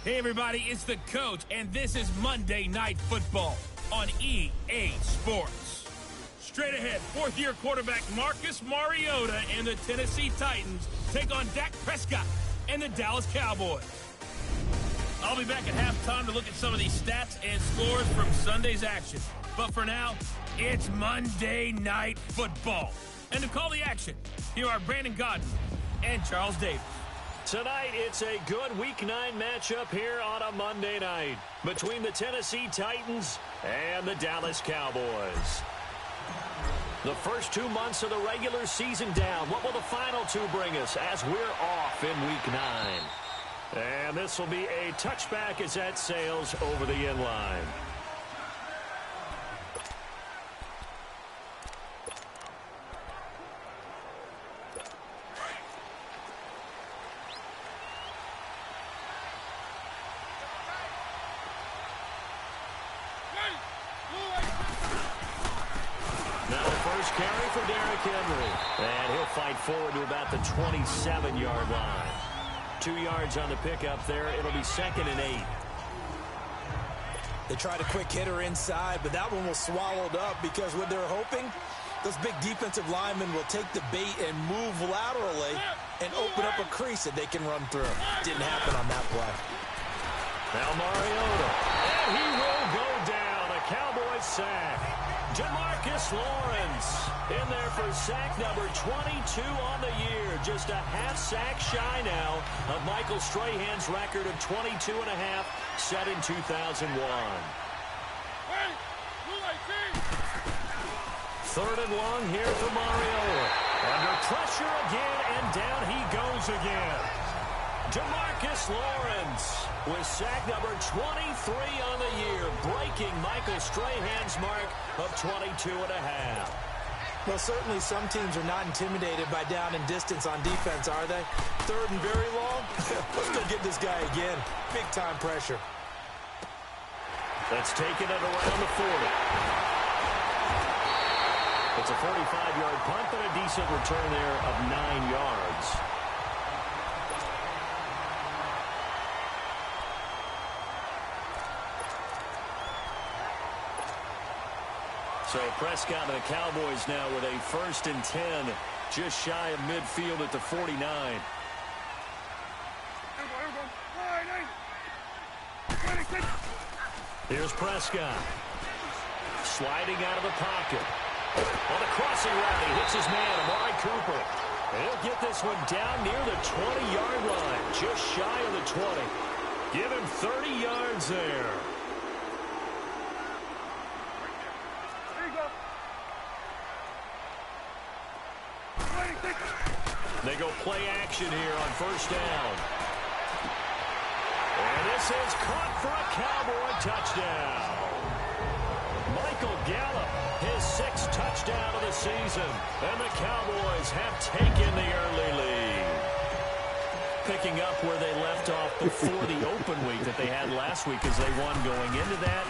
Hey everybody, it's the coach, and this is Monday Night Football on EA Sports. Straight ahead, fourth-year quarterback Marcus Mariota and the Tennessee Titans take on Dak Prescott and the Dallas Cowboys. I'll be back at halftime to look at some of these stats and scores from Sunday's action. But for now, it's Monday Night Football. And to call the action, here are Brandon Godden and Charles Davis. Tonight, it's a good Week 9 matchup here on a Monday night between the Tennessee Titans and the Dallas Cowboys. The first 2 months of the regular season down. What will the final two bring us as we're off in Week 9? And this will be a touchback as that sails over the end line. And he'll fight forward to about the 27-yard line. 2 yards on the pickup there. It'll be 2nd and 8. They tried a quick hitter inside, but that one was swallowed up because what they're hoping, those big defensive linemen will take the bait and move laterally and open up a crease that they can run through. Didn't happen on that play. Now Mariota, and he will go down. A Cowboys sack. Jamarcus Lawrence in there for sack number 22 on the year. Just a half sack shy now of Michael Strahan's record of 22 and a half set in 2001. 3rd and long here for Mariota. Under pressure again, and down he goes again. Jamarcus Lawrence with sack number 23 on the year, breaking Michael Strahan's mark of 22 and a half. Well, certainly some teams are not intimidated by down and distance on defense, are they? 3rd and very long? Let's go get this guy again. Big-time pressure. That's taken it around the 40. It's a 45-yard punt, but a decent return there of 9 yards. So Prescott and the Cowboys now with a 1st and 10, just shy of midfield at the 49. Here's Prescott. Sliding out of the pocket. On the crossing route, he hits his man, Amari Cooper. And he'll get this one down near the 20-yard line, just shy of the 20. Give him 30 yards there. They go play action here on 1st down. And this is caught for a Cowboy touchdown. Michael Gallup, his 6th touchdown of the season. And the Cowboys have taken the early lead. Picking up where they left off before the open week that they had last week as they won going into that.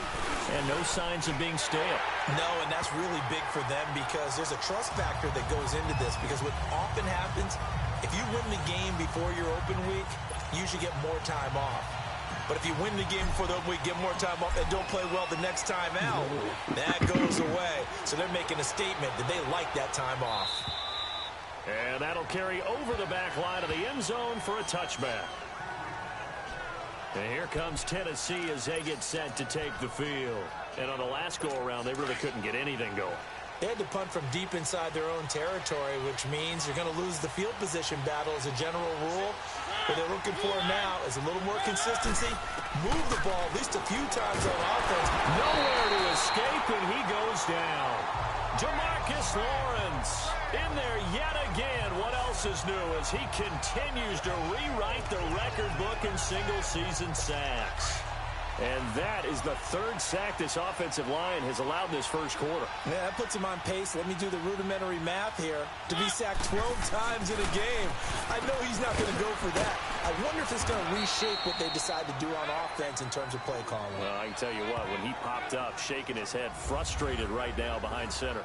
And no signs of being stale. No, and that's really big for them because there's a trust factor that goes into this. Because what often happens, if you win the game before your open week, you usually get more time off. But if you win the game before the open week, get more time off, and don't play well the next time out, that goes away. So they're making a statement that they like that time off. And that'll carry over the back line of the end zone for a touchback. And here comes Tennessee as they get set to take the field. And on the last go-around, they really couldn't get anything going. They had to punt from deep inside their own territory, which means you're going to lose the field position battle as a general rule. What they're looking for now is a little more consistency. Move the ball at least a few times on offense. Nowhere to escape, and he goes down. Jamarcus Lawrence in there yet again. What else is new as he continues to rewrite the record book in single-season sacks. And that is the 3rd sack this offensive line has allowed in this first quarter. Yeah, that puts him on pace. Let me do the rudimentary math here. To be sacked 12 times in a game, I know he's not going to go for that. I wonder if it's going to reshape what they decide to do on offense in terms of play calling. Well, I can tell you what, when he popped up, shaking his head, frustrated right now behind center.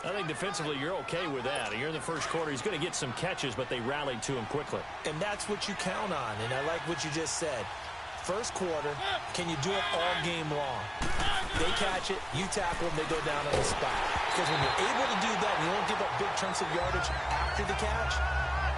I think defensively you're okay with that. You're in the first quarter. He's going to get some catches, but they rallied to him quickly. And that's what you count on, and I like what you just said. first quarter, can you do it all game long? They catch it, you tackle them, they go down on the spot. Because when you're able to do that and you don't give up big chunks of yardage after the catch,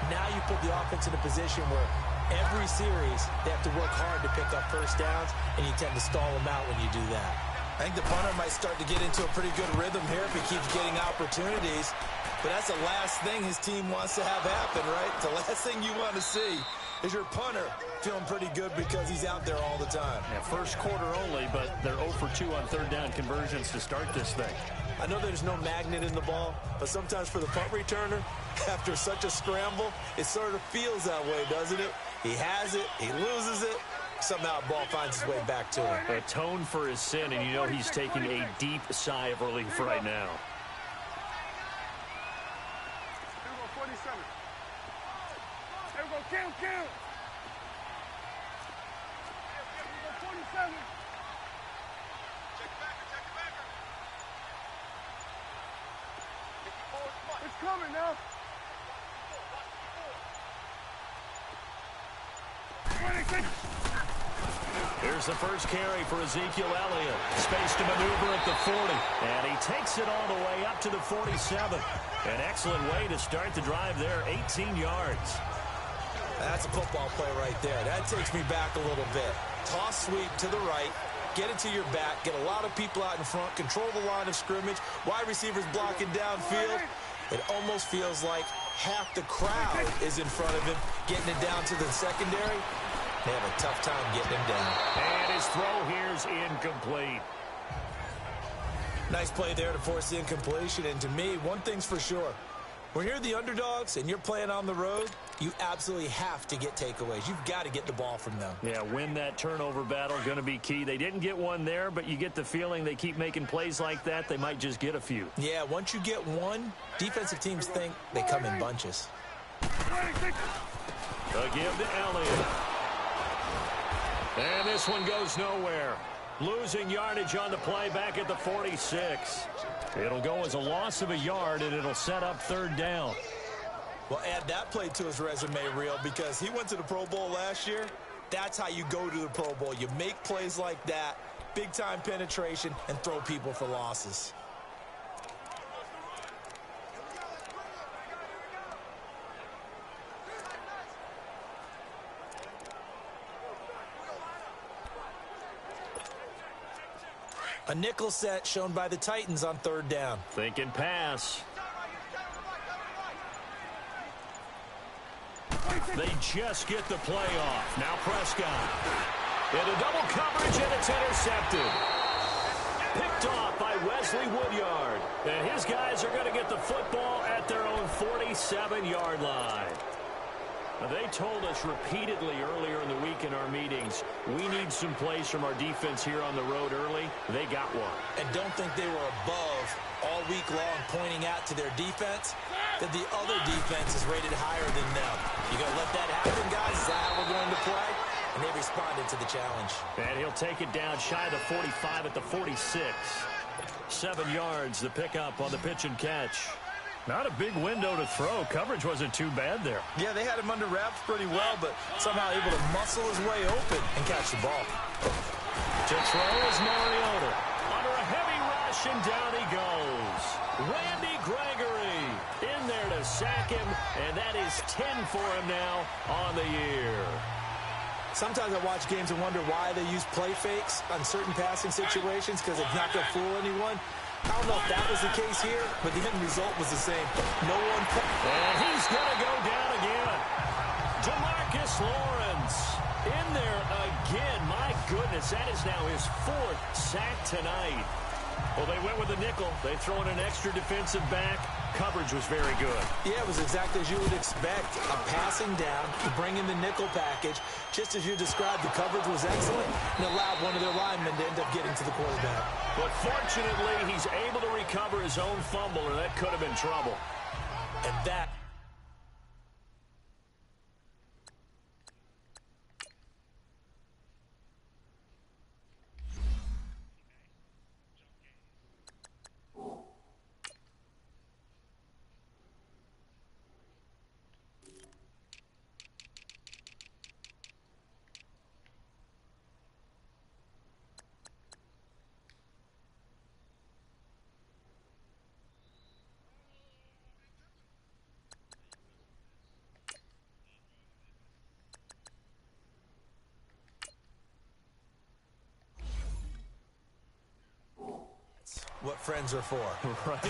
now you put the offense in a position where every series they have to work hard to pick up first downs, and you tend to stall them out when you do that. I think the punter might start to get into a pretty good rhythm here if he keeps getting opportunities. But that's the last thing his team wants to have happen, right? The last thing you want to see is your punter feeling pretty good because he's out there all the time. Yeah, first quarter only, but they're 0 for 2 on third down conversions to start this thing. I know there's no magnet in the ball, but sometimes for the punt returner, after such a scramble, it sort of feels that way, doesn't it? He has it, he loses it, somehow the ball finds its way back to him. Atone for his sin, and you know he's taking a deep sigh of relief right now. Count. Here we go, 47. Check the backer. It's coming now. 26. Here's the first carry for Ezekiel Elliott. Space to maneuver at the 40. And he takes it all the way up to the 47. An excellent way to start the drive there, 18 yards. That's a football play right there. That takes me back a little bit. Toss sweep to the right, get it to your back, get a lot of people out in front, control the line of scrimmage, wide receivers blocking downfield. It almost feels like half the crowd is in front of him, getting it down to the secondary. They have a tough time getting him down. And his throw here's incomplete. Nice play there to force the incompletion. And to me, one thing's for sure. When you're the underdogs and you're playing on the road, you absolutely have to get takeaways. You've got to get the ball from them. Yeah, win that turnover battle, going to be key. They didn't get one there, but you get the feeling they keep making plays like that, they might just get a few. Yeah, once you get one, defensive teams think they come in bunches. A give to Elliott. And this one goes nowhere. Losing yardage on the play back at the 46. It'll go as a loss of a yard, and it'll set up third down. Well, add that play to his resume reel because he went to the Pro Bowl last year. That's how you go to the Pro Bowl. You make plays like that, big-time penetration, and throw people for losses. A nickel set shown by the Titans on third down. Thinking pass. They just get the play off. Now Prescott. Into double coverage, and it's intercepted. Picked off by Wesley Woodyard. And his guys are going to get the football at their own 47-yard line. They told us repeatedly earlier in the week in our meetings, we need some plays from our defense here on the road early. They got one. And don't think they were above all week long pointing out to their defense that the other defense is rated higher than them. You going to let that happen, guys? Is that how we're going to play? And they responded to the challenge. And he'll take it down shy of the 45 at the 46. 7 yards, the pickup on the pitch and catch. Not a big window to throw. Coverage wasn't too bad there. Yeah, they had him under wraps pretty well, but somehow able to muscle his way open and catch the ball. To throw is Mariota. Under a heavy rush, and down he goes. Randy Gregory in there to sack him, and that is 10 for him now on the year. Sometimes I watch games and wonder why they use play fakes on certain passing situations because it's not going to fool anyone. I don't know if that was the case here, but the end result was the same. No one... And he's going to go down again. DeMarcus Lawrence in there again. My goodness, that is now his 4th sack tonight. Well, they went with a nickel. They throw in an extra defensive back. Coverage was very good. Yeah, it was exactly as you would expect. A passing down, you bring in the nickel package. Just as you described, the coverage was excellent and allowed one of their linemen to end up getting to the quarterback. But fortunately, he's able to recover his own fumble, or that could have been trouble. And that... what friends are for. Right.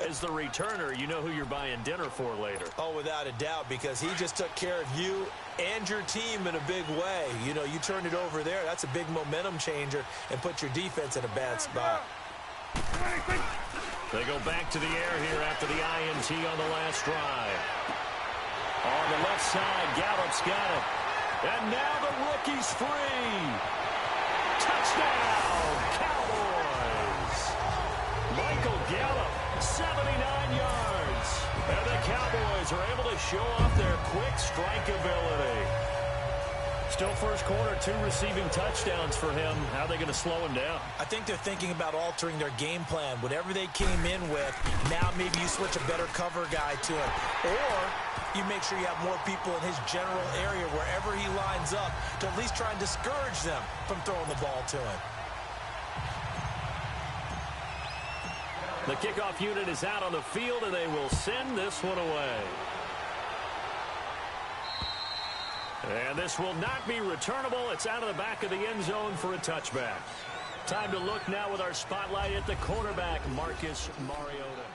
As the returner, you know who you're buying dinner for later. Oh, without a doubt, because he just took care of you and your team in a big way. You know, you turned it over there. That's a big momentum changer and put your defense in a bad spot. They go back to the air here after the INT on the last drive. On the left side, Gallup's got it. And now the rookie's free. Touchdown, Cowboys. Michael Gallup, 79 yards. And the Cowboys are able to show off their quick strike ability. Still first quarter, 2 receiving touchdowns for him. How are they going to slow him down? I think they're thinking about altering their game plan. Whatever they came in with, now maybe you switch a better cover guy to him. Or you make sure you have more people in his general area wherever he lines up to at least try and discourage them from throwing the ball to him. The kickoff unit is out on the field, and they will send this one away. And this will not be returnable. It's out of the back of the end zone for a touchback. Time to look now with our spotlight at the quarterback, Marcus Mariota.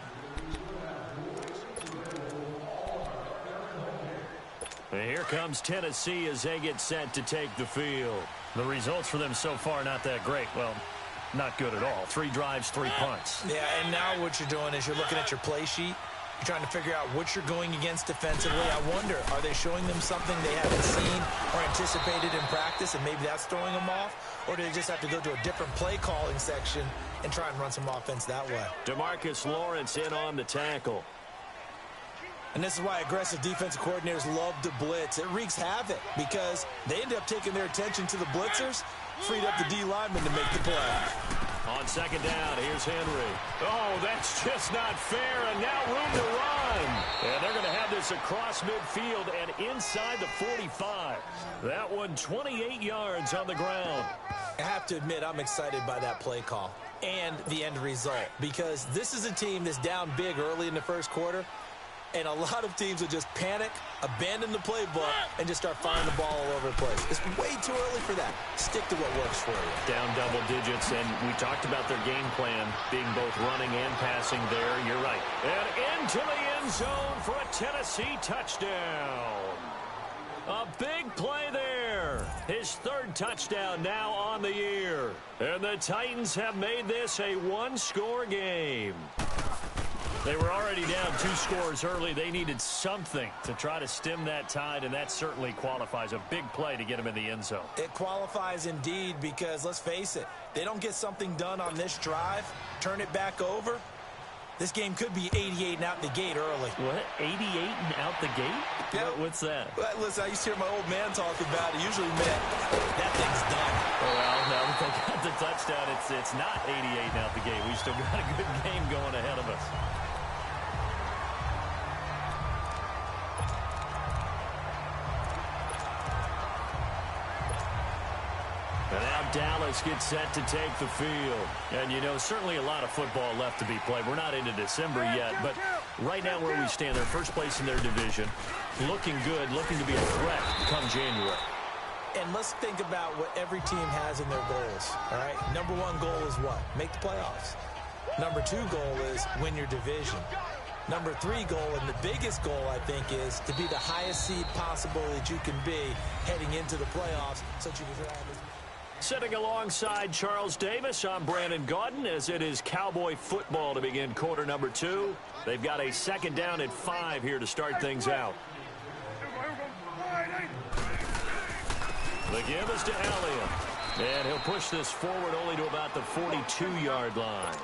And here comes Tennessee as they get set to take the field. The results for them so far not that great. Well, not good at all. 3 drives, 3 punts. Yeah, and now what you're doing is you're looking at your play sheet. You're trying to figure out what you're going against defensively. I wonder, are they showing them something they haven't seen or anticipated in practice, and maybe that's throwing them off? Or do they just have to go to a different play calling section and try and run some offense that way? DeMarcus Lawrence in on the tackle. And this is why aggressive defensive coordinators love to blitz. It wreaks havoc because they end up taking their attention to the blitzers, freed up the D lineman to make the play. On second down, here's Henry. Oh, that's just not fair, and now room to run. And they're going to have this across midfield and inside the 45. That one 28 yards on the ground. I have to admit, I'm excited by that play call and the end result because this is a team that's down big early in the first quarter. And a lot of teams will just panic, abandon the playbook, and just start firing the ball all over the place. It's way too early for that. Stick to what works for you. Down double digits, and we talked about their game plan being both running and passing there. You're right. And into the end zone for a Tennessee touchdown. A big play there. His 3rd touchdown now on the year. And the Titans have made this a 1-score game. They were already down 2 scores early. They needed something to try to stem that tide, and that certainly qualifies. A big play to get him in the end zone. It qualifies indeed because, let's face it, they don't get something done on this drive, turn it back over. This game could be 88 and out the gate early. What? 88 and out the gate? Yeah. What's that? Well, listen, I used to hear my old man talk about it. Usually meant that thing's done. Well, now that they got the touchdown, it's not 88 and out the gate. We've still got a good game going ahead of us. And now Dallas gets set to take the field. And, you know, certainly a lot of football left to be played. We're not into December yet, but right now where we stand, they're first place in their division. Looking good, looking to be a threat come January. And let's think about what every team has in their goals, all right? Number 1 goal is what? Make the playoffs. Number 2 goal is win your division. Number 3 goal, and the biggest goal, I think, is to be the highest seed possible that you can be heading into the playoffs so that you can have this. Sitting alongside Charles Davis, I'm Brandon Gaudin, as it is Cowboy football to begin quarter number 2. They've got a 2nd down and 5 here to start things out. The give is to Elliott. And he'll push this forward only to about the 42-yard line.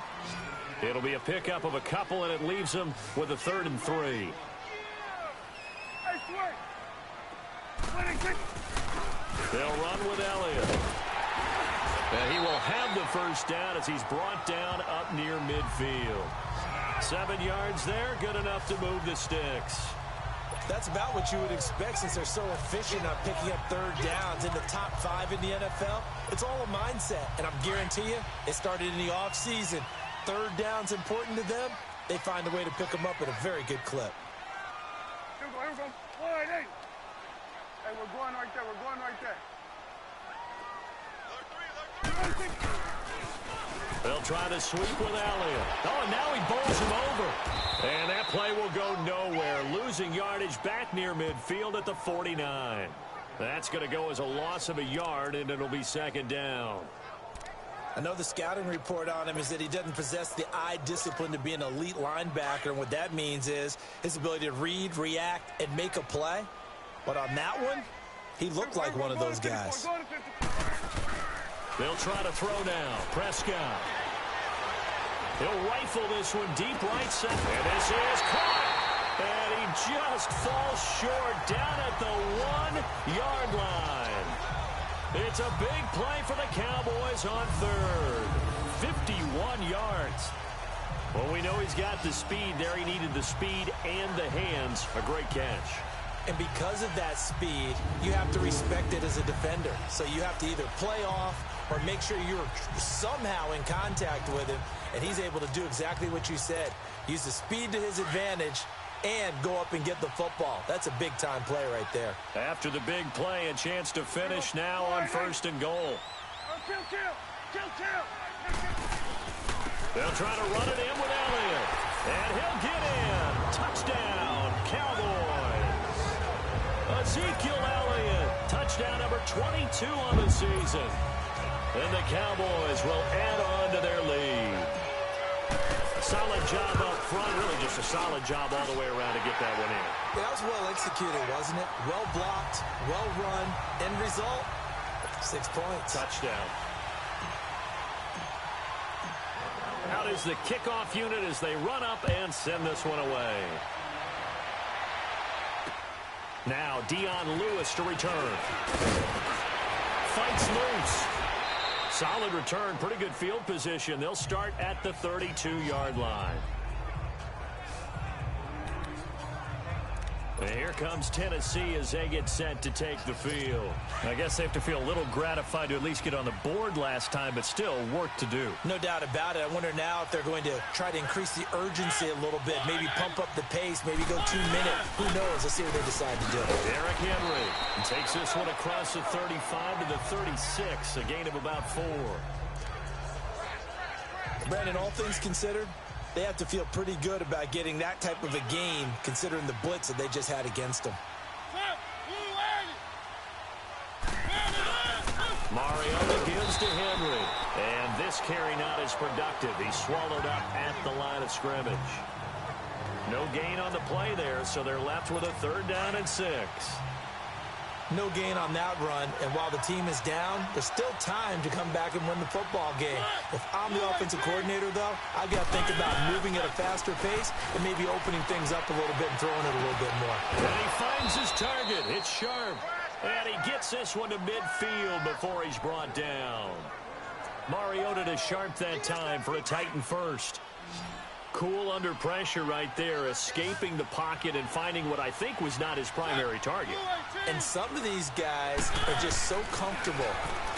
It'll be a pickup of a couple, and it leaves them with a 3rd and 3. They'll run with Elliott. And he will have the first down as he's brought down up near midfield. 7 yards there, good enough to move the sticks. That's about what you would expect since they're so efficient on picking up 3rd downs in the top 5 in the NFL. It's all a mindset, and I guarantee you it started in the offseason. 3rd down's important to them. They find a way to pick them up at a very good clip. Here we go. Hey, we're going right there. We're going right there. They'll try to sweep with Elliott. Oh, and now he bowls him over. And that play will go nowhere. Losing yardage back near midfield at the 49. That's going to go as a loss of a yard, and it'll be second down. I know the scouting report on him is that he doesn't possess the eye discipline to be an elite linebacker, and what that means is his ability to read, react, and make a play. But on that one, he looked like one of those guys. They'll try to throw now. Prescott. He'll rifle this one deep right side. And this is caught. And he just falls short down at the 1-yard line. It's a big play for the Cowboys on third. 51 yards. Well, we know he's got the speed there. He needed the speed and the hands. A great catch. And because of that speed, you have to respect it as a defender. So you have to either play off or make sure you're somehow in contact with him. And he's able to do exactly what you said. Use the speed to his advantage and go up and get the football. That's a big-time play right there. After the big play, a chance to finish now on first and goal. They'll try to run it in with Elliott. And he'll get in. Touchdown, Cowboys. Ezekiel Elliott, touchdown number 22 on the season. And the Cowboys will add on to their lead. Solid job up front, really just a solid job all the way around to get that one in. Yeah, that was well executed, wasn't it? Well blocked, well run. End result, 6 points. Touchdown. Out is the kickoff unit as they run up and send this one away. Now Dion Lewis to return. Fights loose. Solid return, pretty good field position. They'll start at the 32-yard line. And here comes Tennessee as they get set to take the field. I guess they have to feel a little gratified to at least get on the board last time, but still work to do. No doubt about it. I wonder now if they're going to try to increase the urgency a little bit, maybe pump up the pace, maybe go 2 minute. Who knows? Let's see what they decide to do. Derrick Henry takes this one across the 35 to the 36, a gain of about 4. Brandon, all things considered, they have to feel pretty good about getting that type of a gain, considering the blitz that they just had against them. Mariota gives to Henry. And this carry not as productive. He's swallowed up at the line of scrimmage. No gain on the play there, so they're left with a 3rd down and 6. No gain on that run, and while the team is down, there's still time to come back and win the football game. If I'm the offensive coordinator, though, I've got to think about moving at a faster pace and maybe opening things up a little bit and throwing it a little bit more. And he finds his target. It's sharp. And he gets this one to midfield before he's brought down. Mariota to Sharp that time for a Titan first. Cool under pressure right there, escaping the pocket and finding what I think was not his primary target. And some of these guys are just so comfortable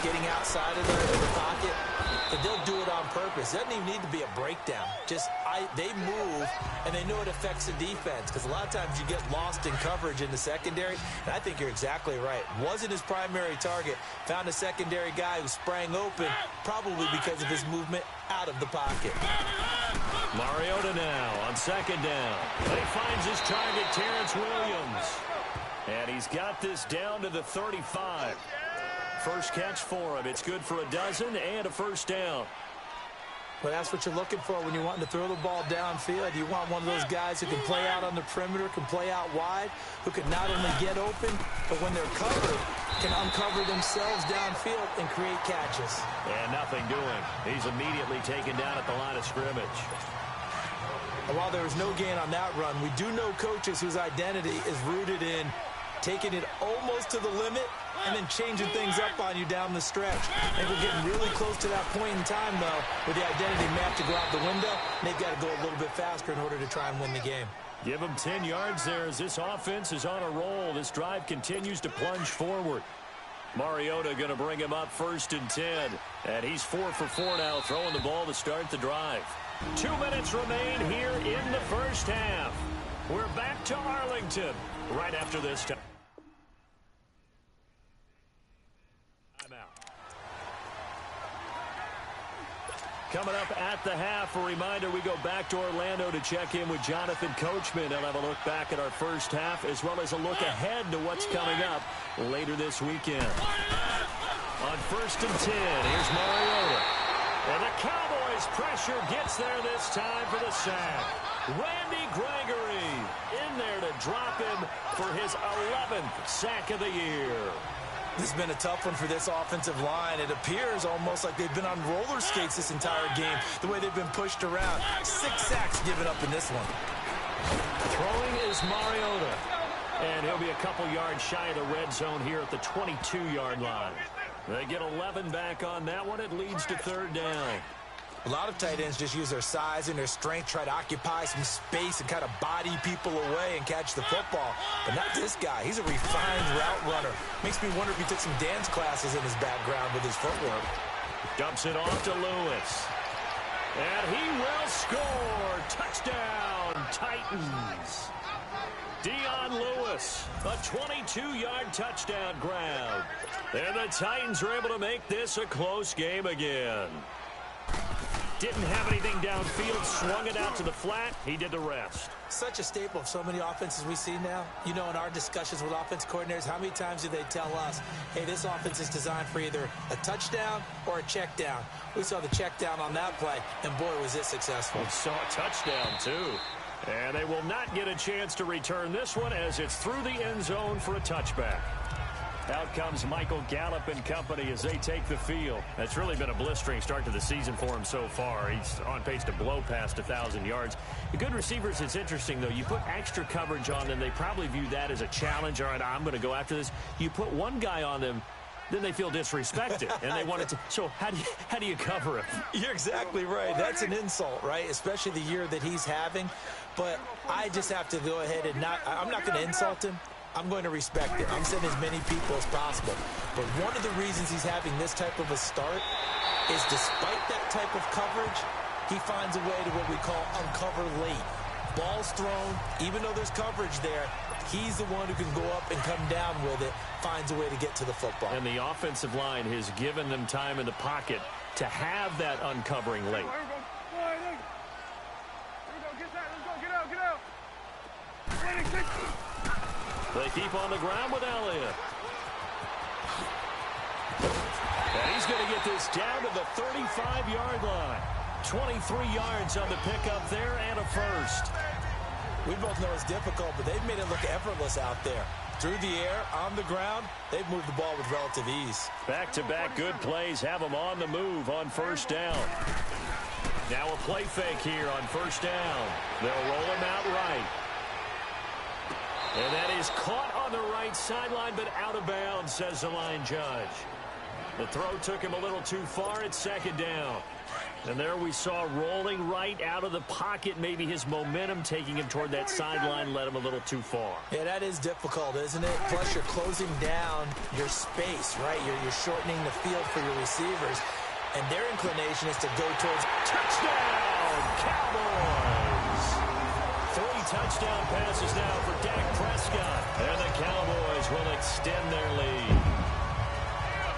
getting outside of the pocket that they'll do it on purpose. It doesn't even need to be a breakdown. They move, and they know it affects the defense, because a lot of times you get lost in coverage in the secondary, and I think you're exactly right. Wasn't his primary target. Found a secondary guy who sprang open, probably because of his movement out of the pocket. Mariota now on 2nd down. He finds his target, Terrence Williams. And he's got this down to the 35. First catch for him. It's good for a dozen and a 1st down. Well, that's what you're looking for when you're wanting to throw the ball downfield. You want one of those guys who can play out on the perimeter, can play out wide, who can not only get open, but when they're covered, can uncover themselves downfield and create catches. And nothing doing. He's immediately taken down at the line of scrimmage. And while there was no gain on that run, we do know coaches whose identity is rooted in taking it almost to the limit and then changing things up on you down the stretch. I think we're getting really close to that point in time, though, where the identity map to go out the window, and they've got to go a little bit faster in order to try and win the game. Give them 10 yards there as this offense is on a roll. This drive continues to plunge forward. Mariota going to bring him up 1st and 10. And he's 4 for 4 now, throwing the ball to start the drive. 2 minutes remain here in the first half. We're back to Arlington right after this time. Coming up at the half, a reminder, we go back to Orlando to check in with Jonathan Coachman. He'll have a look back at our first half as well as a look ahead to what's coming up later this weekend. On 1st and 10, here's Mariota. And the Cowboys' pressure gets there this time for the sack. Randy Gregory in there to drop him for his 11th sack of the year. This has been a tough one for this offensive line. It appears almost like they've been on roller skates this entire game, the way they've been pushed around. 6 sacks given up in this one. Throwing is Mariota. And he'll be a couple yards shy of the red zone here at the 22-yard line. They get 11 back on that one. It leads to 3rd down. A lot of tight ends just use their size and their strength, try to occupy some space and kind of body people away and catch the football. But not this guy. He's a refined route runner. Makes me wonder if he took some dance classes in his background with his footwork. Dumps it off to Lewis. And he will score. Touchdown, Titans. Dion Lewis, a 22-yard touchdown grab. And the Titans are able to make this a close game again. Didn't have anything downfield, swung it out to the flat. He did the rest. Such a staple of so many offenses we see now. You know, in our discussions with offense coordinators, how many times do they tell us, hey, this offense is designed for either a touchdown or a check down. We saw the check down on that play, and boy, was it successful. We saw a touchdown, too. And they will not get a chance to return this one as it's through the end zone for a touchback. Out comes Michael Gallup and company as they take the field. That's really been a blistering start to the season for him so far. He's on pace to blow past 1,000 yards. The good receivers, it's interesting, though. You put extra coverage on them, they probably view that as a challenge. All right, I'm going to go after this. You put one guy on them, then they feel disrespected, and they want it to. So how do you cover him? You're exactly right. That's an insult, right? Especially the year that he's having. But I just have to go ahead and I'm not going to insult him. I'm going to respect it. I'm sending as many people as possible. But one of the reasons he's having this type of a start is despite that type of coverage, he finds a way to what we call uncover late. Ball's thrown, even though there's coverage there, he's the one who can go up and come down with it, finds a way to get to the football. And the offensive line has given them time in the pocket to have that uncovering late. They keep on the ground with Elliott. And he's going to get this down to the 35-yard line. 23 yards on the pickup there and a first. We both know it's difficult, but they've made it look effortless out there. Through the air, on the ground, they've moved the ball with relative ease. Back-to-back good plays have them on the move on 1st down. Now a play fake here on 1st down. They'll roll him out right. And that is caught on the right sideline, but out of bounds, says the line judge. The throw took him a little too far at 2nd down. And there we saw rolling right out of the pocket. Maybe his momentum taking him toward that sideline led him a little too far. Yeah, that is difficult, isn't it? Plus, you're closing down your space, right? You're shortening the field for your receivers. And their inclination is to go towards touchdown, Cowboys. 3 touchdown passes now for Dak Prescott. And the Cowboys will extend their lead.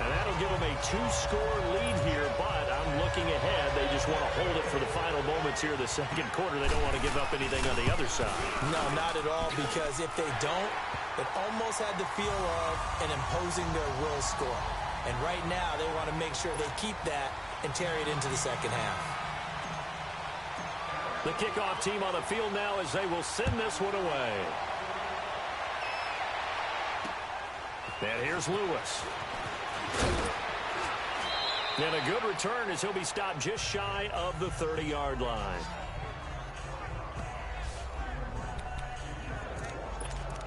And that'll give them a 2-score lead here, but I'm looking ahead. They just want to hold it for the final moments here of the 2nd quarter. They don't want to give up anything on the other side. No, not at all, because if they don't, it almost had the feel of an imposing their will score. And right now, they want to make sure they keep that and carry it into the 2nd half. The kickoff team on the field now as they will send this one away. And here's Lewis. And a good return as he'll be stopped just shy of the 30-yard line.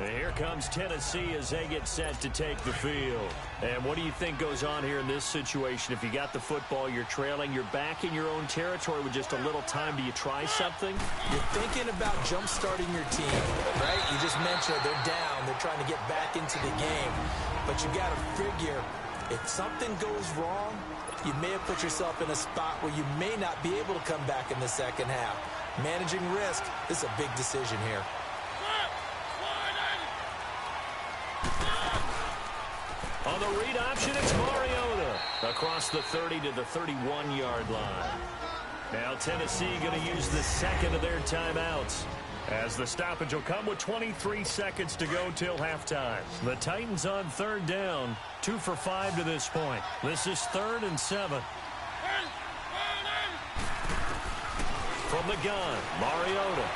And here comes Tennessee as they get set to take the field. And what do you think goes on here in this situation? If you got the football, you're trailing, you're back in your own territory with just a little time. Do you try something? You're thinking about jump-starting your team, right? You just mentioned they're down. They're trying to get back into the game. But you got to figure, if something goes wrong, you may have put yourself in a spot where you may not be able to come back in the 2nd half. Managing risk, this is a big decision here. On the read option, it's Mariota. across the 30 to the 31-yard line. Now Tennessee going to use the second of their timeouts, as the stoppage will come with 23 seconds to go till halftime. The Titans on third down, 2 for 5 to this point. This is 3rd and 7. From the gun, Mariota.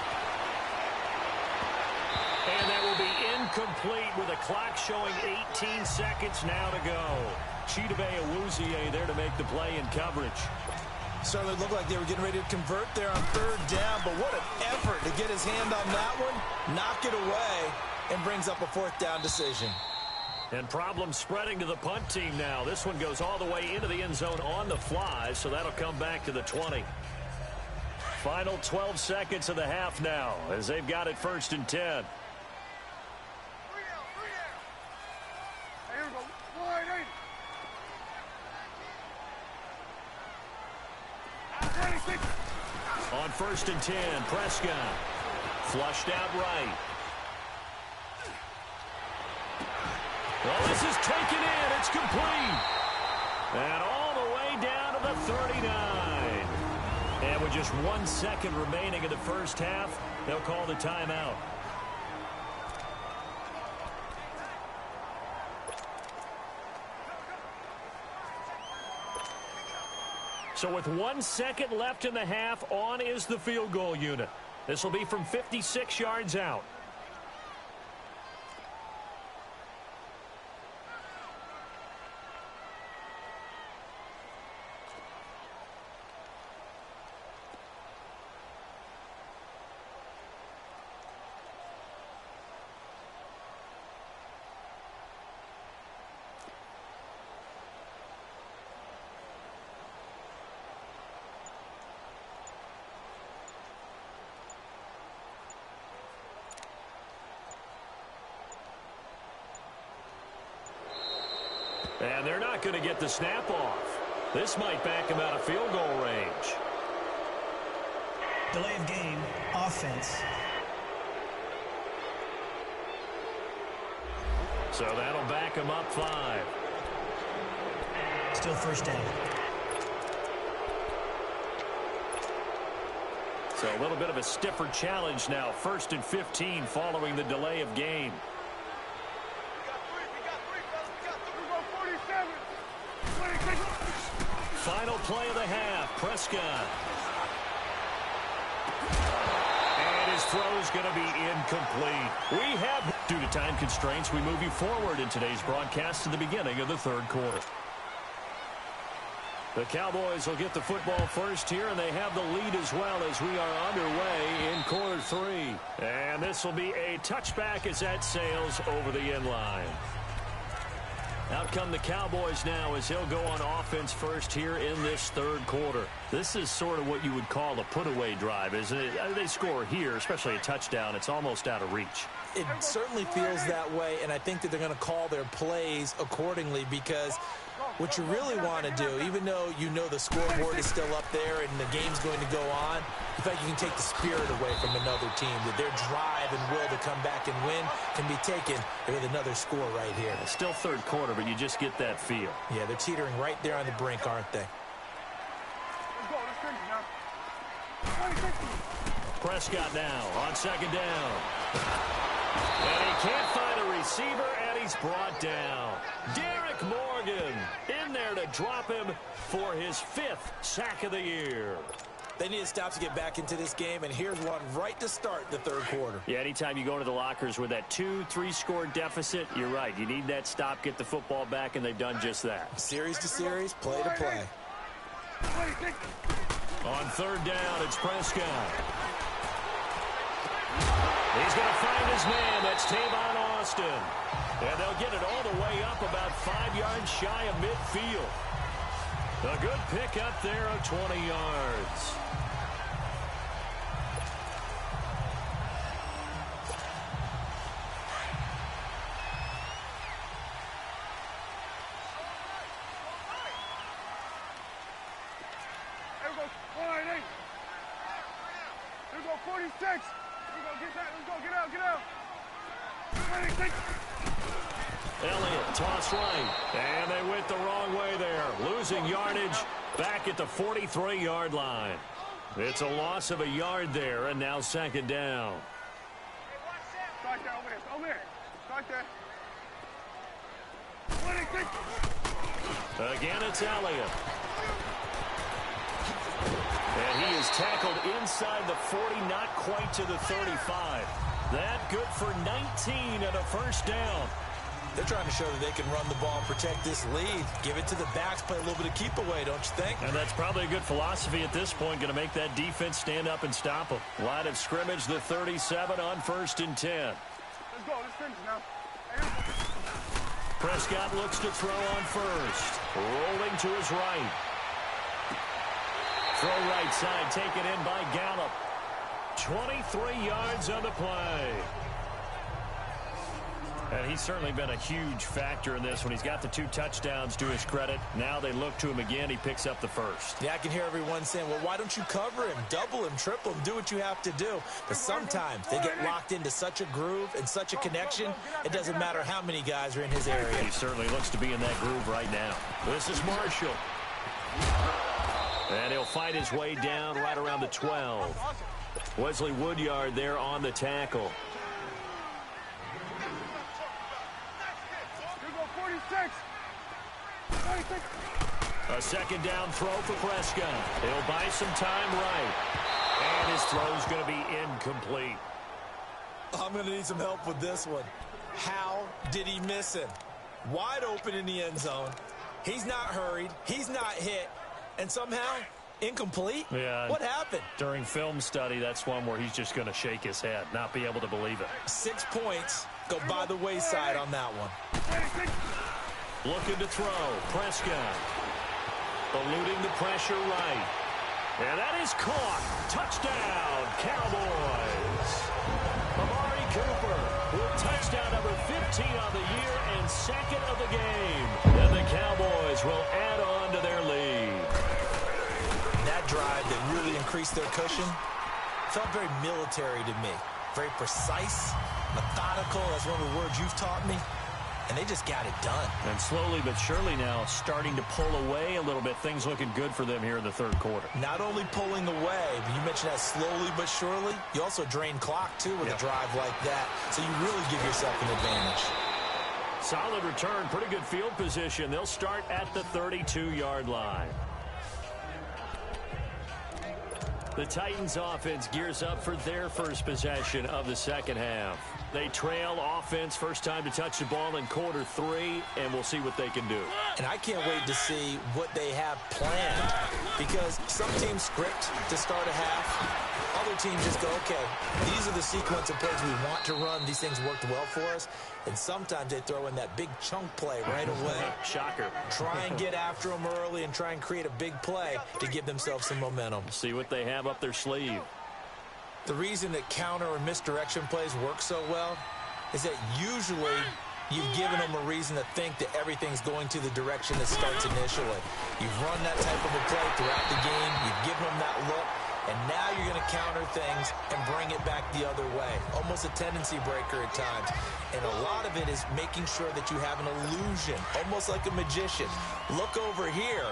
And that will be incomplete with a clock showing 18 seconds now to go. Chidobe Awuzie there to make the play in coverage. Certainly looked like they were getting ready to convert there on third down, but what an effort to get his hand on that one, knock it away, and brings up a 4th down decision. And problems spreading to the punt team now. This one goes all the way into the end zone on the fly, so that'll come back to the 20. Final 12 seconds of the half now, as they've got it 1st and 10. On 1st and 10, Prescott flushed out right. Well, this is taken in. It's complete. And all the way down to the 39. And with just 1 second remaining in the first half, they'll call the timeout. So with 1 second left in the half, on is the field goal unit. This will be from 56 yards out. And they're not going to get the snap off. This might back him out of field goal range. Delay of game, offense. So that'll back him up 5. Still 1st down. So a little bit of a stiffer challenge now. 1st and 15 following the delay of game. Final play of the half, Prescott. And his throw's going to be incomplete. Due to time constraints, we move you forward in today's broadcast to the beginning of the 3rd quarter. The Cowboys will get the football first here, and they have the lead as well as we are underway in quarter 3. And this will be a touchback as that sails over the end line. Out come the Cowboys now as he'll go on offense first here in this 3rd quarter. This is sort of what you would call a put-away drive, isn't it? They score here, especially a touchdown. It's almost out of reach. It certainly feels that way, and I think that they're going to call their plays accordingly, because what you really want to do, even though you know the scoreboard is still up there and the game's going to go on, in fact, you can take the spirit away from another team, that their drive and will to come back and win can be taken with another score right here. It's still 3rd quarter, but you just get that feel. Yeah, they're teetering right there on the brink, aren't they? Prescott now on 2nd down. And he can't find a receiver, and he's brought down. Derek Morgan in there to drop him for his 5th sack of the year. They need to stop to get back into this game, and here's one right to start the 3rd quarter. Yeah, anytime you go into the lockers with that 2-3 score deficit, you're right. You need that stop, get the football back, and they've done just that. Series to series, play to play. On 3rd down, it's Prescott. He's going to find his man. That's Tavon Austin. And they'll get it all the way up about 5 yards shy of midfield. A good pick up there of 20 yards. There goes 198. There goes 46. Let's go, get that. Let's go, get out, get out. 196. Elliott, toss right. And they went the wrong way there. Losing yardage back at the 43-yard line. It's a loss of a yard there, and now second down. Start there, over there. Over there. Start there. Again, it's Elliott. And he is tackled inside the 40, not quite to the 35. That good for 19 and a first down. They're trying to show that they can run the ball, protect this lead. Give it to the backs, play a little bit of keep away, don't you think? And that's probably a good philosophy at this point, going to make that defense stand up and stop them. Line of scrimmage, the 37 on 1st and 10. Let's go. Let's finish now. Prescott looks to throw on first. Rolling to his right. Throw right side, taken in by Gallup. 23 yards on the play. And he's certainly been a huge factor in this when he's got the 2 touchdowns to his credit. Now they look to him again. He picks up the first. Yeah, I can hear everyone saying, well, why don't you cover him, double him, triple him, do what you have to do. But sometimes they get locked into such a groove and such a connection, it doesn't matter how many guys are in his area. He certainly looks to be in that groove right now. This is Marshall. And he'll fight his way down right around the 12. Wesley Woodyard there on the tackle. A second down throw for Prescott. He'll buy some time right. And his throw's going to be incomplete. I'm going to need some help with this one. How did he miss him? Wide open in the end zone. He's not hurried. He's not hit. And somehow, incomplete? Yeah. What happened? During film study, that's one where he's just going to shake his head, not be able to believe it. 6 points go by the wayside on that one. Looking to throw. Prescott. Eluding the pressure right. And that is caught. Touchdown, Cowboys. Amari Cooper with touchdown number 15 on the year and 2nd of the game. And the Cowboys will add on to their lead. That drive that really increased their cushion felt very military to me. Very precise, methodical. That's one of the words you've taught me. And they just got it done. And slowly but surely now starting to pull away a little bit. Things looking good for them here in the 3rd quarter. Not only pulling away, but you mentioned that slowly but surely. You also drain clock, too, with a drive like that. So you really give yourself an advantage. Solid return. Pretty good field position. They'll start at the 32-yard line. The Titans offense gears up for their first possession of the second half. They trail offense, first time to touch the ball in quarter 3, and we'll see what they can do. And I can't wait to see what they have planned, because some teams script to start a half. Other teams just go, okay, these are the sequence of plays we want to run. These things worked well for us. And sometimes they throw in that big chunk play right away. Shocker. Try and get after them early and try and create a big play to give themselves some momentum. See what they have up their sleeve. The reason that counter or misdirection plays work so well is that usually you've given them a reason to think that everything's going to the direction that starts initially. You've run that type of a play throughout the game. You've given them that look. And now you're going to counter things and bring it back the other way. Almost a tendency breaker at times. And a lot of it is making sure that you have an illusion, almost like a magician. Look over here,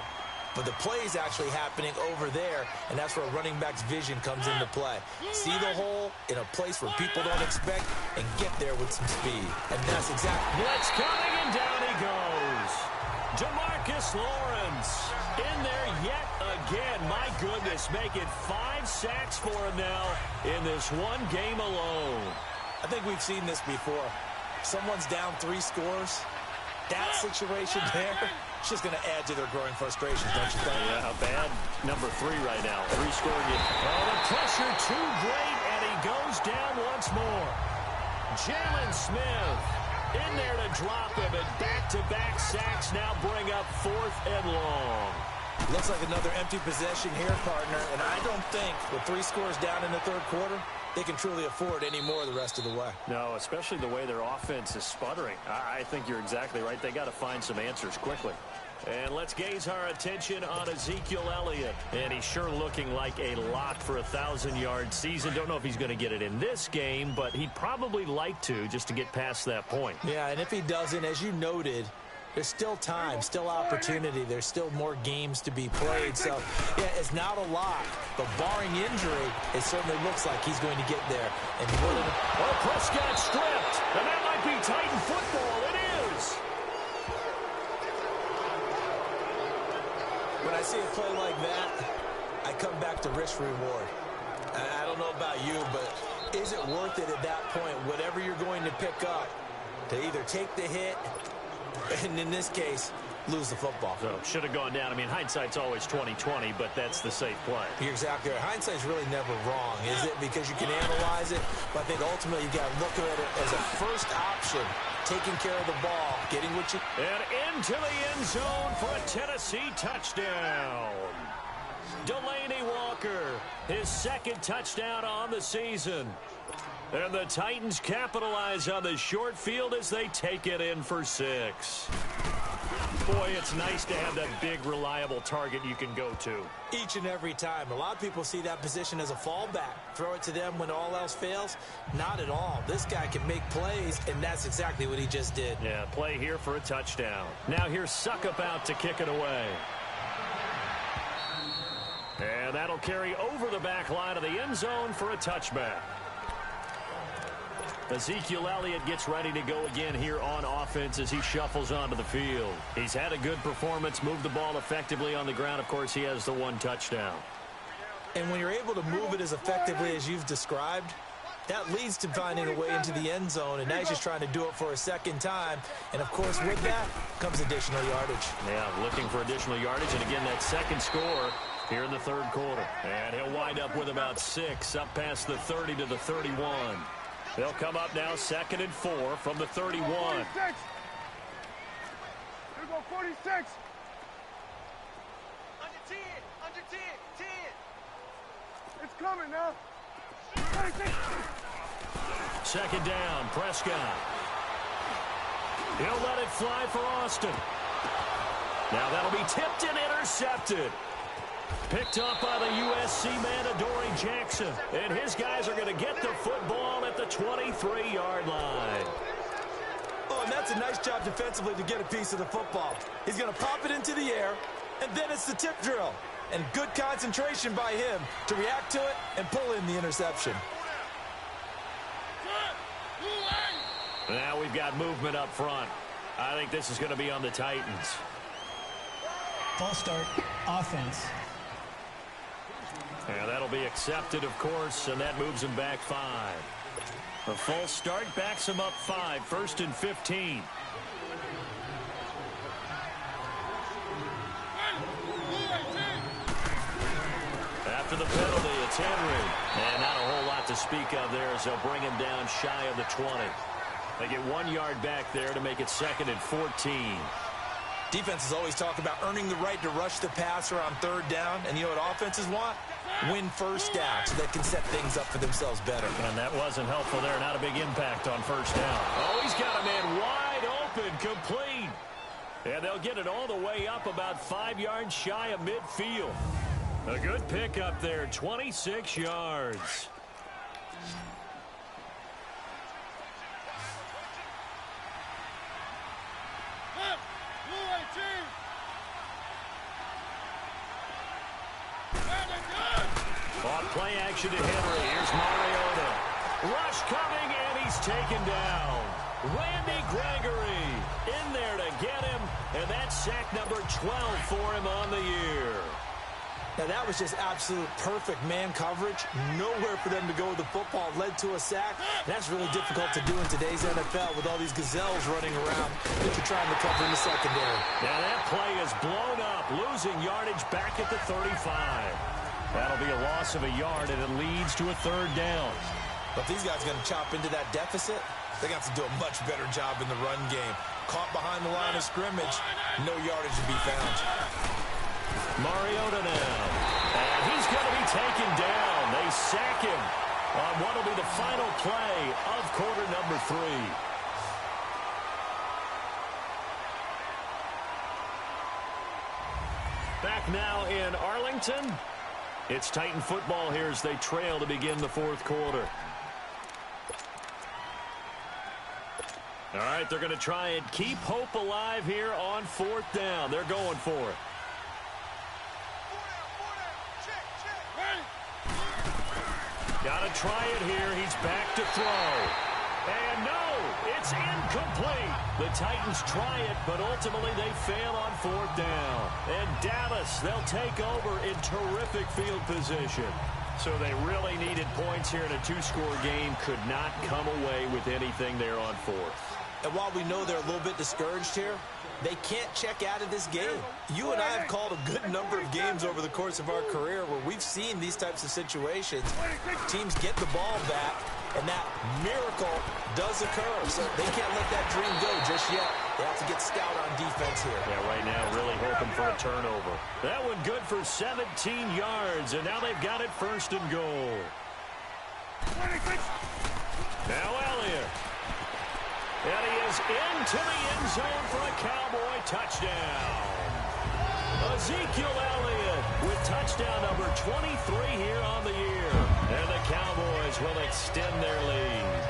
but the play is actually happening over there, and that's where a running back's vision comes into play. See the hole in a place where people don't expect and get there with some speed. And that's exactly... Blitz coming, and down he goes. Demarcus Lawrence in there yet again. My goodness, making 5 sacks for him now in this one game alone. I think we've seen this before. Someone's down 3 scores. That situation there, it's just going to add to their growing frustrations, don't you think? Yeah, a bad number 3 right now. 3-score game. Oh, the pressure too great, and he goes down once more. Jalen Smith in there to drop him, and back-to-back sacks now bring up 4th and long. Looks like another empty possession here, partner, and I don't think with 3 scores down in the 3rd quarter, they can truly afford any more the rest of the way. No, especially the way their offense is sputtering. I think you're exactly right. They got to find some answers quickly. And let's gaze our attention on Ezekiel Elliott. And he's sure looking like a lock for a 1,000-yard season. Don't know if he's going to get it in this game, but he'd probably like to just to get past that point. Yeah, and if he doesn't, as you noted, there's still time, still opportunity. There's still more games to be played. So, yeah, it's not a lock. But barring injury, it certainly looks like he's going to get there. And Prescott stripped. And that might be Titan football. It is. When I see a play like that, I come back to risk-reward. I don't know about you, but is it worth it at that point, whatever you're going to pick up, to either take the hit, and in this case, lose the football? So, should have gone down. I mean, hindsight's always 20/20, but that's the safe play. You're exactly right. Hindsight's really never wrong, is it? Because you can analyze it, but I think ultimately you got to look at it as a first option, taking care of the ball, getting what you... And into the end zone for a Tennessee touchdown. Delaney Walker, his second touchdown on the season. And the Titans capitalize on the short field as they take it in for 6. Boy, it's nice to have that big, reliable target you can go to. Each and every time. A lot of people see that position as a fallback. Throw it to them when all else fails. Not at all. This guy can make plays, and that's exactly what he just did. Yeah, play here for a touchdown. Now here's Suckup out to kick it away. And that'll carry over the back line of the end zone for a touchback. Ezekiel Elliott gets ready to go again here on offense as he shuffles onto the field. He's had a good performance, moved the ball effectively on the ground. Of course, he has the 1 touchdown. And when you're able to move it as effectively as you've described, that leads to finding a way into the end zone, and now he's just trying to do it for a second time. And, of course, with that comes additional yardage. Yeah, looking for additional yardage, and again, that second score here in the third quarter. And he'll wind up with about 6, up past the 30 to the 31. They'll come up now 2nd and 4 from the 31. 46. Here we go, 46. Under 10, under 10, 10. It's coming now. 46. 2nd down, Prescott. He'll let it fly for Austin. Now that'll be tipped and intercepted. Picked up by the USC man, Adoree Jackson. And his guys are going to get the football at the 23-yard line. Oh, and that's a nice job defensively to get a piece of the football. He's going to pop it into the air, and then it's the tip drill. And good concentration by him to react to it and pull in the interception. Now we've got movement up front. I think this is going to be on the Titans. False start, offense. And that'll be accepted, of course, and that moves him back 5. A false start backs him up 5, 1st and 15. After the penalty, it's Henry. And not a whole lot to speak of there as they'll bring him down shy of the 20. They get 1 yard back there to make it 2nd and 14. Defenses always talk about earning the right to rush the passer on 3rd down. And you know what offenses want? Win first down so they can set things up for themselves better. And that wasn't helpful there. Not a big impact on 1st down. Oh, he's got a man wide open, complete. And they'll get it all the way up about 5 yards shy of midfield. A good pick up there, 26 yards. On play action to Henry. Here's Mariota. Rush coming, and he's taken down. Randy Gregory in there to get him, and that's sack number 12 for him on the year. Now, that was just absolute perfect man coverage. Nowhere for them to go with the football. Led to a sack. That's really difficult to do in today's NFL with all these gazelles running around that you're trying to cover in the secondary. Now, that play is blown up, losing yardage back at the 35. That'll be a loss of a yard, and it leads to a 3rd down. But if these guys are going to chop into that deficit, they're going to have to do a much better job in the run game. Caught behind the line of scrimmage, no yardage to be found. Mariota now. And he's going to be taken down. They sack him on what will be the final play of quarter number 3. kickoff now in Arlington. It's Titan football here as they trail to begin the fourth quarter. All right, they're going to try and keep hope alive here on fourth down. They're going for it. Got to try it here. He's back to throw. And no, it's incomplete. The Titans try it, but ultimately they fail on fourth down. And Dallas, they'll take over in terrific field position. So they really needed points here in a two-score game. Could not come away with anything there on fourth. And while we know they're a little bit discouraged here, they can't check out of this game. You and I have called a good number of games over the course of our career where we've seen these types of situations. Teams get the ball back, and that miracle does occur. So they can't let that dream go just yet. They have to get stout on defense here. Yeah, right now really hoping for a turnover. That one good for 17 yards, and now they've got it first and goal. Now Elliott. And he is into the end zone for a Cowboy touchdown. Ezekiel Elliott with touchdown number 23 here on the year. And the Cowboys will extend their lead.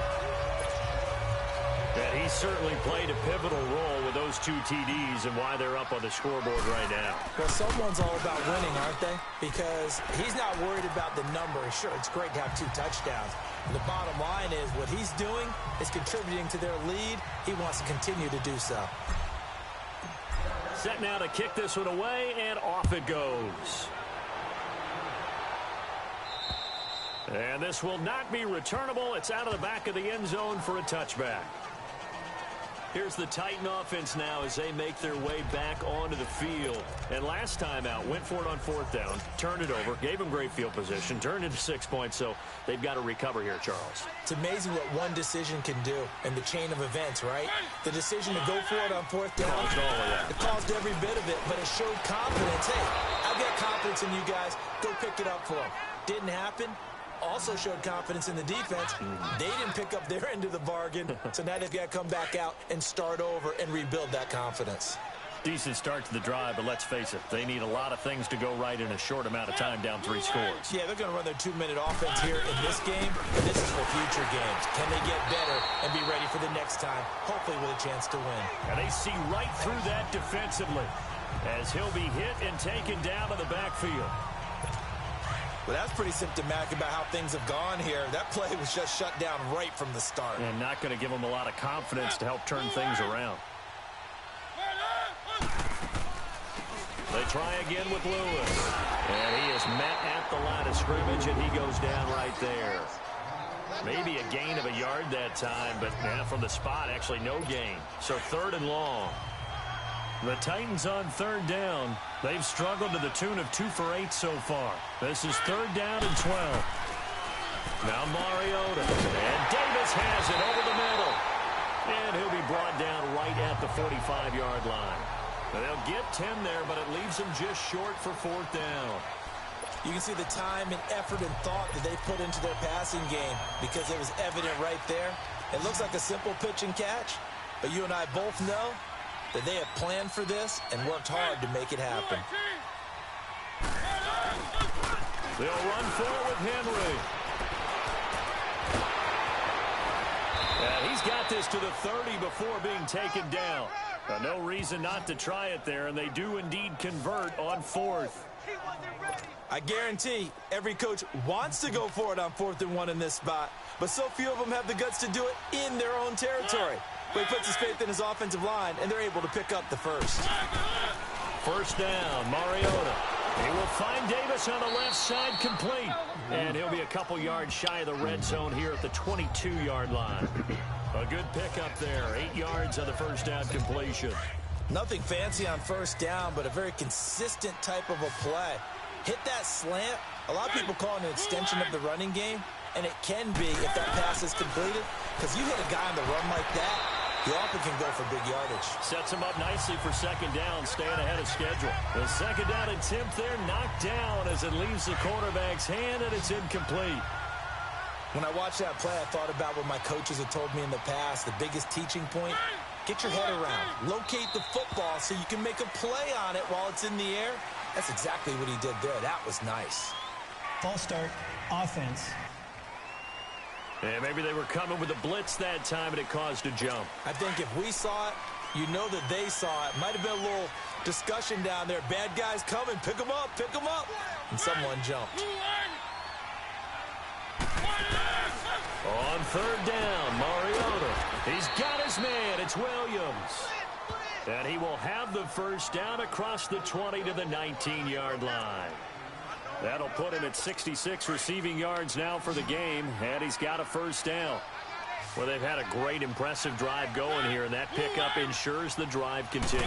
And he certainly played a pivotal role with those two TDs and why they're up on the scoreboard right now. Well, someone's all about winning, aren't they? Because he's not worried about the number. Sure, it's great to have 2 touchdowns. The bottom line is what he's doing is contributing to their lead. He wants to continue to do so. Set now to kick this one away, and off it goes. And this will not be returnable. It's out of the back of the end zone for a touchback. Here's the Titan offense now as they make their way back onto the field. And last time out, went for it on fourth down, turned it over, gave them great field position, turned into 6 points, so they've got to recover here, Charles. It's amazing what one decision can do in the chain of events, right? The decision to go for it on fourth down, Caused all of that. It caused every bit of it, but it showed confidence. Hey, I've got confidence in you guys. Go pick it up for them. Didn't happen. Also showed confidence in the defense. They didn't pick up their end of the bargain, so now they've got to come back out and start over and rebuild that confidence. Decent start to the drive, but let's face it, they need a lot of things to go right in a short amount of time down 3 scores. Yeah, they're going to run their 2-minute offense here in this game, but this is for future games. Can they get better and be ready for the next time, hopefully with a chance to win? And they see right through that defensively as he'll be hit and taken down to the backfield. Well, that's pretty symptomatic about how things have gone here. That play was just shut down right from the start. And not going to give them a lot of confidence to help turn things around. They try again with Lewis. And he is met at the line of scrimmage, and he goes down right there. Maybe a gain of a yard that time, but from the spot, actually no gain. So 3rd and long. The Titans on 3rd down. They've struggled to the tune of 2 for 8 so far. This is 3rd down and 12. Now Mariota. And Davis has it over the middle. And he'll be brought down right at the 45-yard line. They'll get 10 there, but it leaves them just short for 4th down. You can see the time and effort and thought that they put into their passing game because it was evident right there. It looks like a simple pitch and catch, but you and I both know that they have planned for this and worked hard to make it happen. They'll run forward with Henry. And he's got this to the 30 before being taken down. No reason not to try it there, and they do indeed convert on 4th. I guarantee every coach wants to go for it on 4th and 1 in this spot, but so few of them have the guts to do it in their own territory. But he puts his faith in his offensive line, and they're able to pick up the first. 1st down, Mariota. He will find Davis on the left side complete. And he'll be a couple yards shy of the red zone here at the 22-yard line. A good pickup there, 8 yards on the 1st down completion. Nothing fancy on 1st down, but a very consistent type of a play. Hit that slant. A lot of people call it an extension of the running game, and it can be if that pass is completed, because you hit a guy on the run like that, he often can go for big yardage. Sets him up nicely for 2nd down, staying ahead of schedule. The 2nd down attempt there knocked down as it leaves the quarterback's hand, and it's incomplete. When I watched that play, I thought about what my coaches had told me in the past. The biggest teaching point, get your head around. Locate the football so you can make a play on it while it's in the air. That's exactly what he did there. That was nice. False start, offense. And maybe they were coming with a blitz that time, and it caused a jump. I think if we saw it, you know that they saw it. Might have been a little discussion down there. Bad guys coming. Pick them up. Pick them up. And someone jumped. On third down, Mariota. He's got his man. It's Williams. And he will have the first down across the 20 to the 19-yard line. That'll put him at 66 receiving yards now for the game, and he's got a first down. Well, they've had a great, impressive drive going here, and that pickup ensures the drive continues.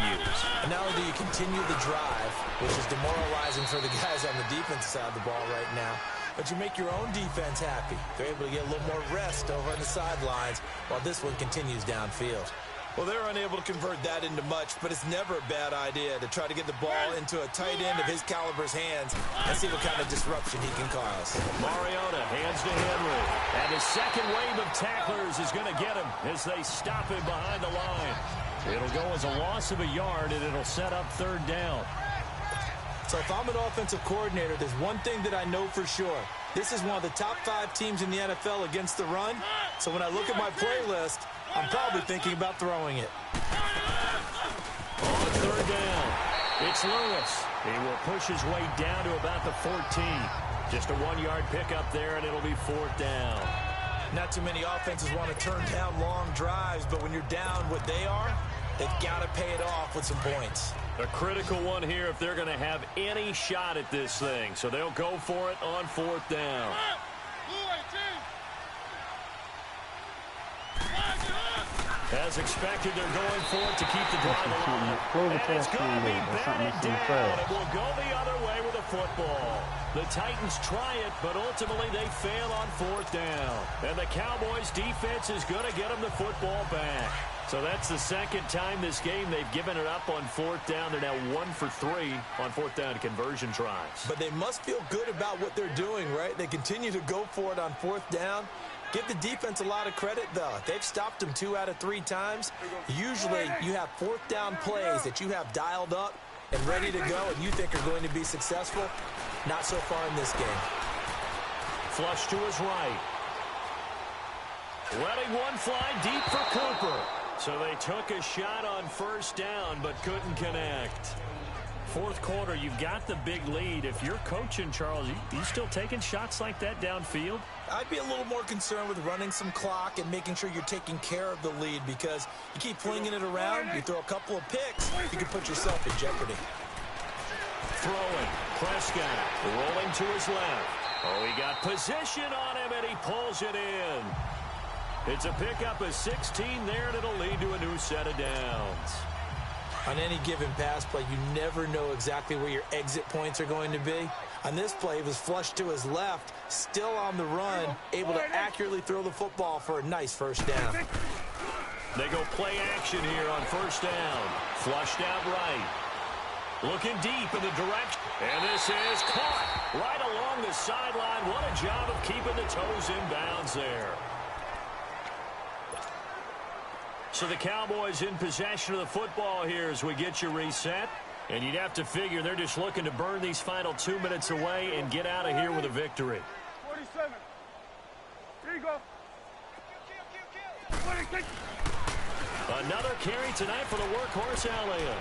And not only do you continue the drive, which is demoralizing for the guys on the defensive side of the ball right now, but you make your own defense happy. They're able to get a little more rest over on the sidelines while this one continues downfield. Well, they're unable to convert that into much, but it's never a bad idea to try to get the ball into a tight end of his caliber's hands and see what kind of disruption he can cause. Mariota hands to Henry, and his second wave of tacklers is going to get him as they stop him behind the line. It'll go as a loss of a yard, and it'll set up third down. So if I'm an offensive coordinator, there's one thing that I know for sure. This is one of the top 5 teams in the NFL against the run. So when I look at my playlist, I'm probably thinking about throwing it. On third down, it's Lewis. He will push his way down to about the 14. Just a 1-yard pickup there, and it'll be fourth down. Not too many offenses want to turn down long drives, but when you're down what they are, they've got to pay it off with some points. A critical one here if they're going to have any shot at this thing. So they'll go for it on fourth down. As expected, they're going for it to keep the drive alive. And it's going to be batted down. It will go the other way with a football. The Titans try it, but ultimately they fail on fourth down. And the Cowboys' defense is going to get them the football back. So that's the second time this game they've given it up on fourth down. They're now 1 for 3 on fourth down conversion tries. But they must feel good about what they're doing, right? They continue to go for it on fourth down. Give the defense a lot of credit, though. They've stopped them 2 out of 3 times. Usually you have fourth down plays that you have dialed up and ready to go and you think are going to be successful. Not so far in this game. Flush to his right. Letting one fly deep for Cooper. So they took a shot on first down but couldn't connect. Fourth quarter, you've got the big lead. If you're coaching, Charles, you still taking shots like that downfield? I'd be a little more concerned with running some clock and making sure you're taking care of the lead because you keep flinging it around, you throw a couple of picks, you can put yourself in jeopardy. Throwing, Prescott rolling to his left. Oh, he got position on him, and he pulls it in. It's a pickup of 16 there, and it'll lead to a new set of downs. On any given pass play, you never know exactly where your exit points are going to be. On this play, it was flushed to his left, still on the run, able to accurately throw the football for a nice first down. They go play action here on first down. Flushed out right. Looking deep in the direction. And this is caught right along the sideline. What a job of keeping the toes in bounds there. So the Cowboys in possession of the football here as we get you reset. And you'd have to figure they're just looking to burn these final 2 minutes away and get out of here with a victory. 47. Here you go. Another carry tonight for the workhorse Elliott.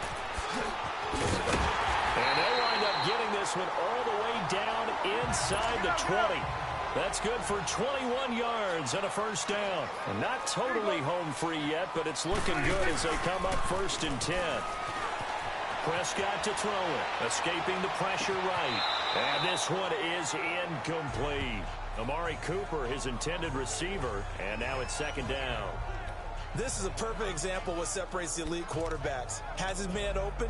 And they wind up getting this one all the way down inside the 20. That's good for 21 yards and a first down. And not totally home free yet, but it's looking good as they come up 1st and 10. Prescott to throw it, escaping the pressure right. And this one is incomplete. Amari Cooper, his intended receiver, and now it's 2nd down. This is a perfect example of what separates the elite quarterbacks. Has his man open,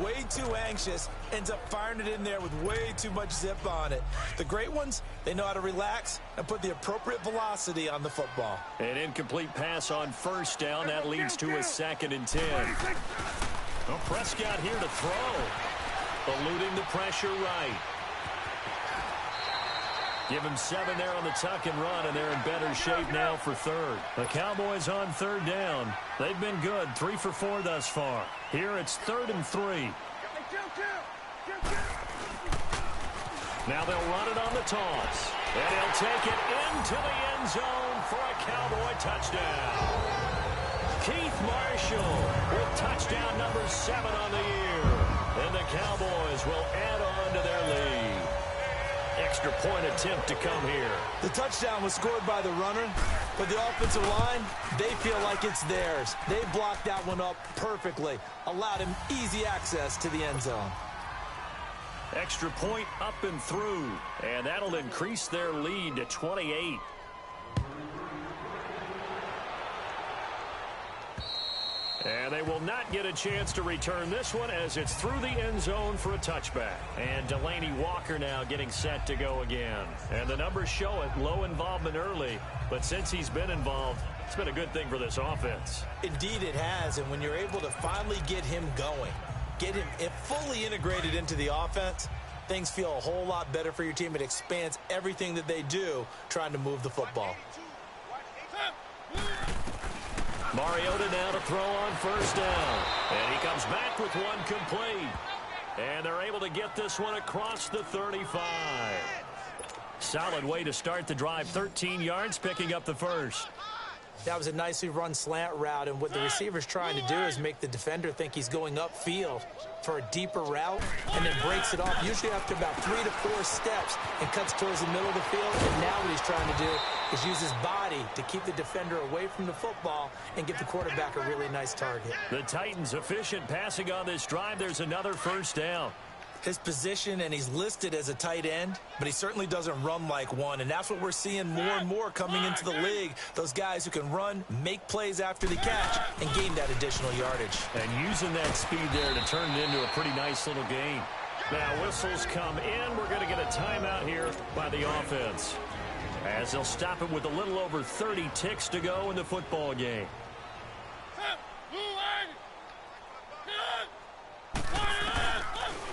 way too anxious, ends up firing it in there with way too much zip on it. The great ones, they know how to relax and put the appropriate velocity on the football. An incomplete pass on first down. That leads to a 2nd and 10. Well, Prescott here to throw. Eluding the pressure right. Give him 7 there on the tuck and run, and they're in better shape now for 3rd. The Cowboys on 3rd down. They've been good, 3 for 4 thus far. Here it's 3rd and 3. Now they'll run it on the toss. And he'll take it into the end zone for a Cowboy touchdown. Keith Marshall with touchdown number 7 on the year. And the Cowboys will add on to their lead. Extra point attempt to come here. The touchdown was scored by the runner, but the offensive line, they feel like it's theirs. They blocked that one up perfectly, allowed him easy access to the end zone. Extra point up and through, and that'll increase their lead to 28. And they will not get a chance to return this one as it's through the end zone for a touchback. And Delaney Walker now getting set to go again. And the numbers show it, low involvement early, but since he's been involved, it's been a good thing for this offense. Indeed it has, and when you're able to finally get him going, get him fully integrated into the offense, things feel a whole lot better for your team. It expands everything that they do trying to move the football. Mariota now to throw on first down. And he comes back with one complete. And they're able to get this one across the 35. Solid way to start the drive. 13 yards, picking up the first. That was a nicely run slant route, and what the receiver's trying to do is make the defender think he's going upfield for a deeper route, and then breaks it off, usually after about 3 to 4 steps, and cuts towards the middle of the field. And now what he's trying to do is use his body to keep the defender away from the football and give the quarterback a really nice target. The Titans efficient passing on this drive. There's another first down. His position, and he's listed as a tight end, but he certainly doesn't run like one, and that's what we're seeing more and more coming into the league. Those guys who can run, make plays after the catch, and gain that additional yardage. And using that speed there to turn it into a pretty nice little gain. Now whistles come in. We're going to get a timeout here by the offense, as they'll stop it with a little over 30 ticks to go in the football game.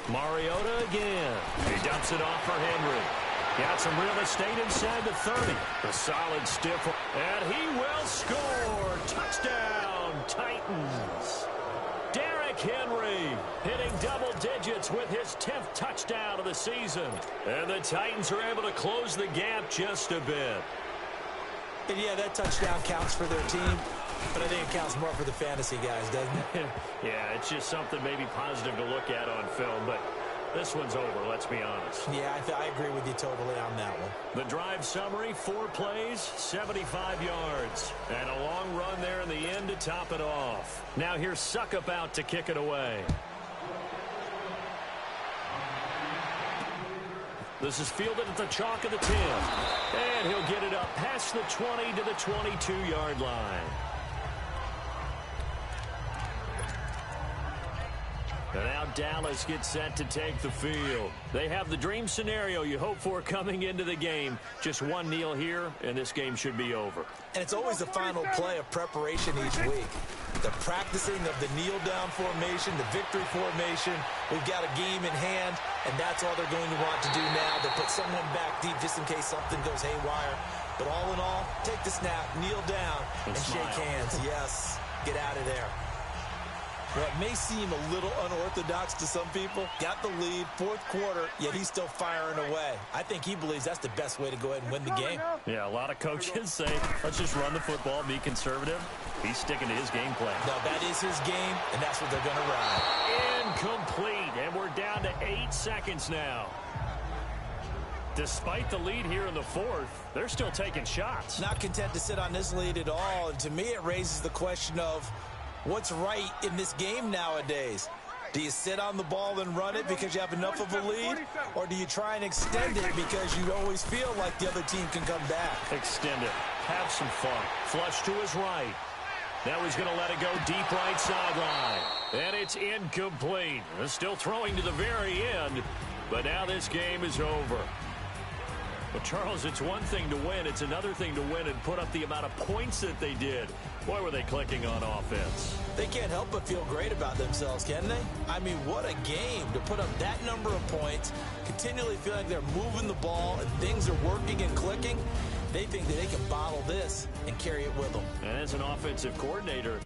Mariota again. He dumps it off for Henry. Got some real estate inside the 30. A solid stiff. And he will score. Touchdown, Titans. Derrick Henry hitting double digits with his 10th touchdown of the season. And the Titans are able to close the gap just a bit. And yeah, that touchdown counts for their team, but I think it counts more for the fantasy guys, doesn't it? Yeah, it's just something maybe positive to look at on film, but this one's over, let's be honest. Yeah, I agree with you totally on that one. The drive summary, 4 plays, 75 yards, and a long run there in the end to top it off. Now here's Suckup out to kick it away. This is fielded at the chalk of the 10. And he'll get it up past the 20 to the 22-yard line. And now Dallas gets set to take the field. They have the dream scenario you hope for coming into the game. Just one kneel here, and this game should be over. And it's always the final play of preparation each week. The practicing of the kneel-down formation, the victory formation. We've got a game in hand, and that's all they're going to want to do now. They put someone back deep just in case something goes haywire. But all in all, take the snap, kneel down, and shake hands. Yes, get out of there. What may seem a little unorthodox to some people, got the lead, 4th quarter, yet he's still firing away. I think he believes that's the best way to go ahead and win the game. Yeah, a lot of coaches say, let's just run the football, be conservative. He's sticking to his game plan. No, that is his game, and that's what they're going to ride. Incomplete, and we're down to 8 seconds now. Despite the lead here in the 4th, they're still taking shots. Not content to sit on this lead at all, and to me it raises the question of, what's right in this game nowadays? Do you sit on the ball and run it because you have enough of a lead? Or do you try and extend it because you always feel like the other team can come back? Extend it. Have some fun. Flush to his right. Now he's going to let it go deep right sideline. And it's incomplete. They're still throwing to the very end. But now this game is over. But, Charles, it's one thing to win. It's another thing to win and put up the amount of points that they did. Boy, were they clicking on offense. They can't help but feel great about themselves, can they? I mean, what a game to put up that number of points, continually feeling like they're moving the ball and things are working and clicking. They think that they can bottle this and carry it with them. And as an offensive coordinator,